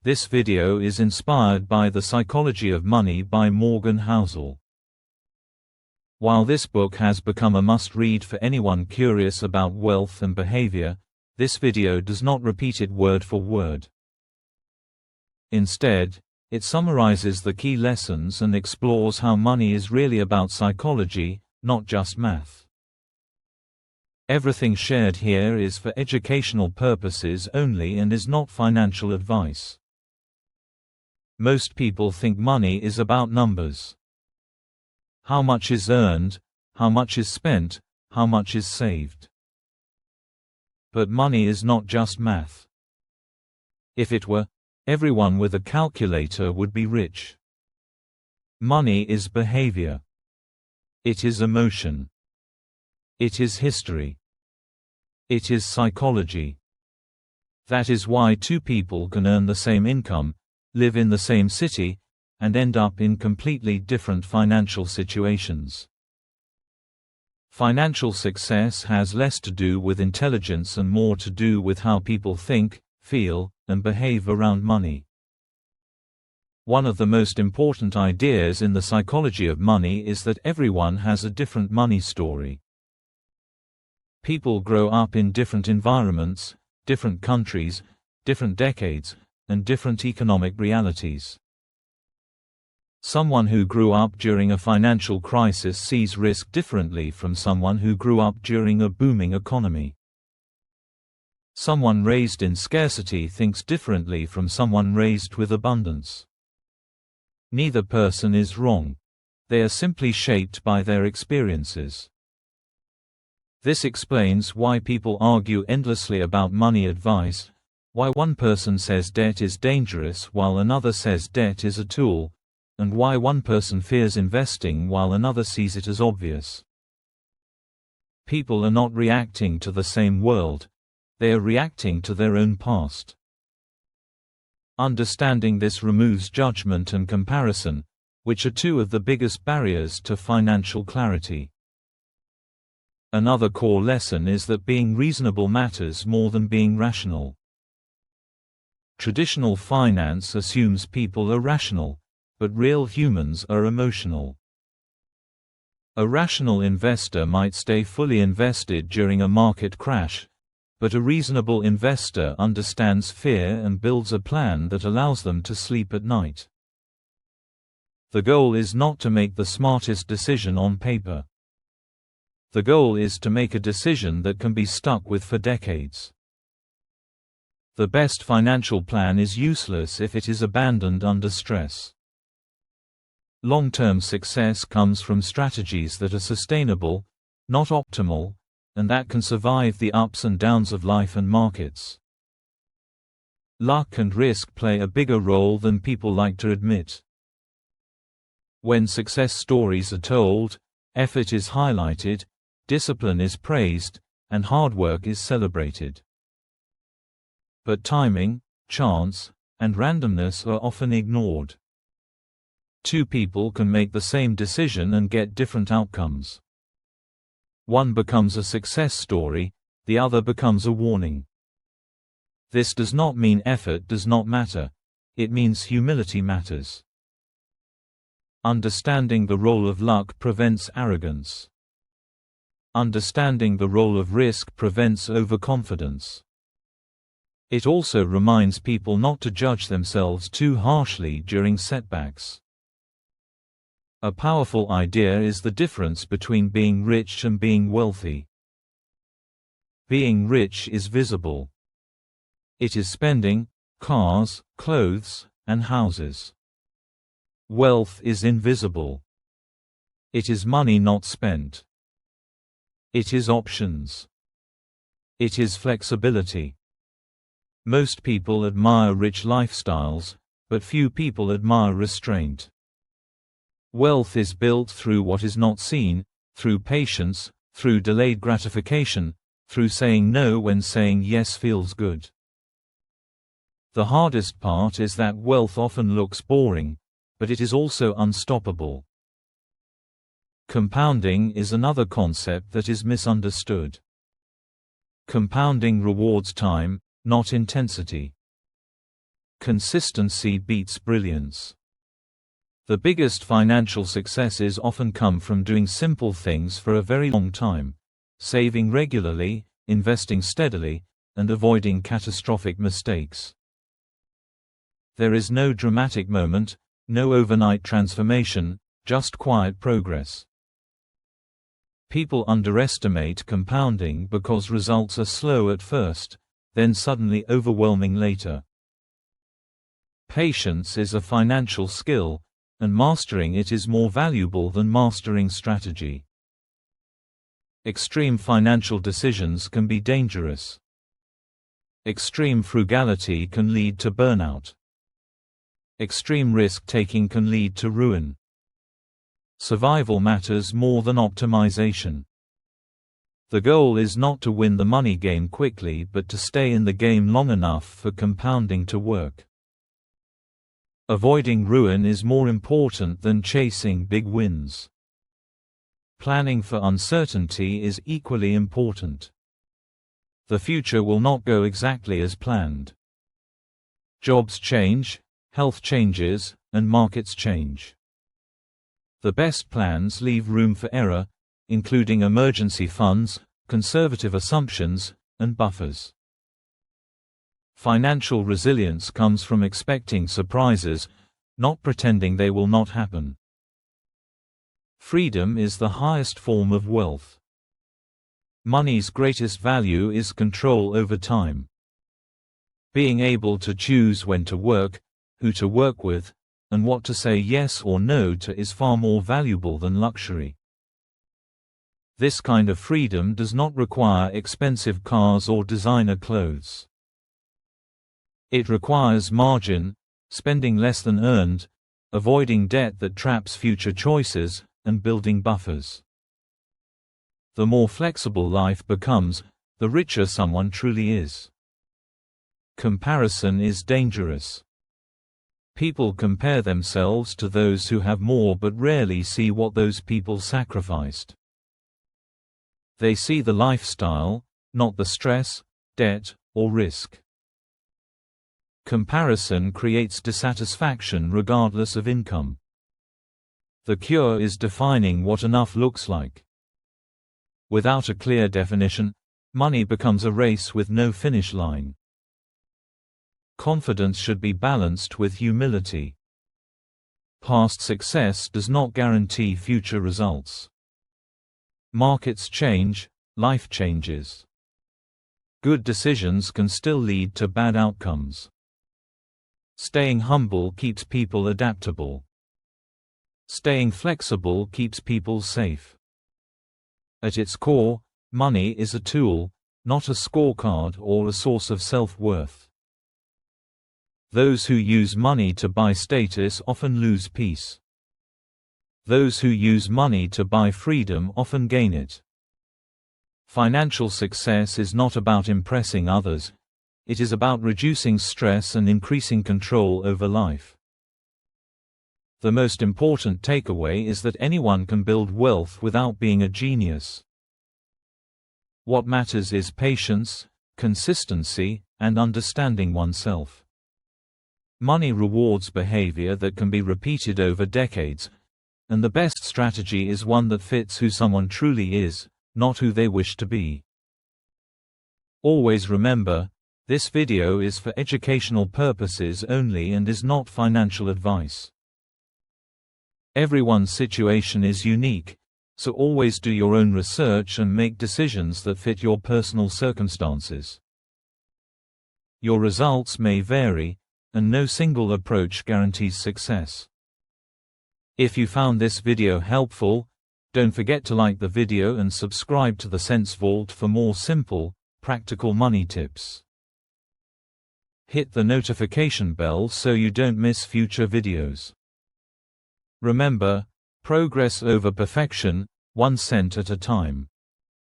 This video is inspired by The Psychology of Money by Morgan Housel. While this book has become a must-read for anyone curious about wealth and behavior, this video does not repeat it word for word. Instead, it summarizes the key lessons and explores how money is really about psychology, not just math. Everything shared here is for educational purposes only and is not financial advice. Most people think money is about numbers. How much is earned, how much is spent, how much is saved. But money is not just math. If it were, everyone with a calculator would be rich. Money is behavior. It is emotion. It is history. It is psychology. That is why two people can earn the same income, live in the same city, and end up in completely different financial situations. Financial success has less to do with intelligence and more to do with how people think, feel, and behave around money. One of the most important ideas in the psychology of money is that everyone has a different money story. People grow up in different environments, different countries, different decades, and different economic realities. Someone who grew up during a financial crisis sees risk differently from someone who grew up during a booming economy. Someone raised in scarcity thinks differently from someone raised with abundance. Neither person is wrong. They are simply shaped by their experiences. This explains why people argue endlessly about money advice, why one person says debt is dangerous while another says debt is a tool, and why one person fears investing while another sees it as obvious. People are not reacting to the same world, they are reacting to their own past. Understanding this removes judgment and comparison, which are two of the biggest barriers to financial clarity. Another core lesson is that being reasonable matters more than being rational. Traditional finance assumes people are rational, but real humans are emotional. A rational investor might stay fully invested during a market crash, but a reasonable investor understands fear and builds a plan that allows them to sleep at night. The goal is not to make the smartest decision on paper. The goal is to make a decision that can be stuck with for decades. The best financial plan is useless if it is abandoned under stress. Long-term success comes from strategies that are sustainable, not optimal, and that can survive the ups and downs of life and markets. Luck and risk play a bigger role than people like to admit. When success stories are told, effort is highlighted, discipline is praised, and hard work is celebrated. But timing, chance, and randomness are often ignored. Two people can make the same decision and get different outcomes. One becomes a success story, the other becomes a warning. This does not mean effort does not matter, it means humility matters. Understanding the role of luck prevents arrogance. Understanding the role of risk prevents overconfidence. It also reminds people not to judge themselves too harshly during setbacks. A powerful idea is the difference between being rich and being wealthy. Being rich is visible. It is spending, cars, clothes, and houses. Wealth is invisible. It is money not spent. It is options. It is flexibility. Most people admire rich lifestyles, but few people admire restraint. Wealth is built through what is not seen, through patience, through delayed gratification, through saying no when saying yes feels good. The hardest part is that wealth often looks boring, but it is also unstoppable. Compounding is another concept that is misunderstood. Compounding rewards time, not intensity. Consistency beats brilliance. The biggest financial successes often come from doing simple things for a very long time, saving regularly, investing steadily, and avoiding catastrophic mistakes. There is no dramatic moment, no overnight transformation, just quiet progress. People underestimate compounding because results are slow at first, then suddenly overwhelming later. Patience is a financial skill, and mastering it is more valuable than mastering strategy. Extreme financial decisions can be dangerous. Extreme frugality can lead to burnout. Extreme risk-taking can lead to ruin. Survival matters more than optimization. The goal is not to win the money game quickly but to stay in the game long enough for compounding to work. Avoiding ruin is more important than chasing big wins. Planning for uncertainty is equally important. The future will not go exactly as planned. Jobs change, health changes, and markets change. The best plans leave room for error, including emergency funds, conservative assumptions, and buffers. Financial resilience comes from expecting surprises, not pretending they will not happen. Freedom is the highest form of wealth. Money's greatest value is control over time. Being able to choose when to work, who to work with, and what to say yes or no to is far more valuable than luxury. This kind of freedom does not require expensive cars or designer clothes. It requires margin, spending less than earned, avoiding debt that traps future choices, and building buffers. The more flexible life becomes, the richer someone truly is. Comparison is dangerous. People compare themselves to those who have more but rarely see what those people sacrificed. They see the lifestyle, not the stress, debt, or risk. Comparison creates dissatisfaction regardless of income. The cure is defining what enough looks like. Without a clear definition, money becomes a race with no finish line. Confidence should be balanced with humility. Past success does not guarantee future results. Markets change, life changes. Good decisions can still lead to bad outcomes. Staying humble keeps people adaptable. Staying flexible keeps people safe. At its core, money is a tool, not a scorecard or a source of self-worth. Those who use money to buy status often lose peace. Those who use money to buy freedom often gain it. Financial success is not about impressing others. It is about reducing stress and increasing control over life. The most important takeaway is that anyone can build wealth without being a genius. What matters is patience, consistency, and understanding oneself. Money rewards behavior that can be repeated over decades, and the best strategy is one that fits who someone truly is, not who they wish to be. Always remember, this video is for educational purposes only and is not financial advice. Everyone's situation is unique, so always do your own research and make decisions that fit your personal circumstances. Your results may vary, and no single approach guarantees success. If you found this video helpful, don't forget to like the video and subscribe to the Sense Vault for more simple, practical money tips. Hit the notification bell so you don't miss future videos. Remember, progress over perfection, 1 cent at a time.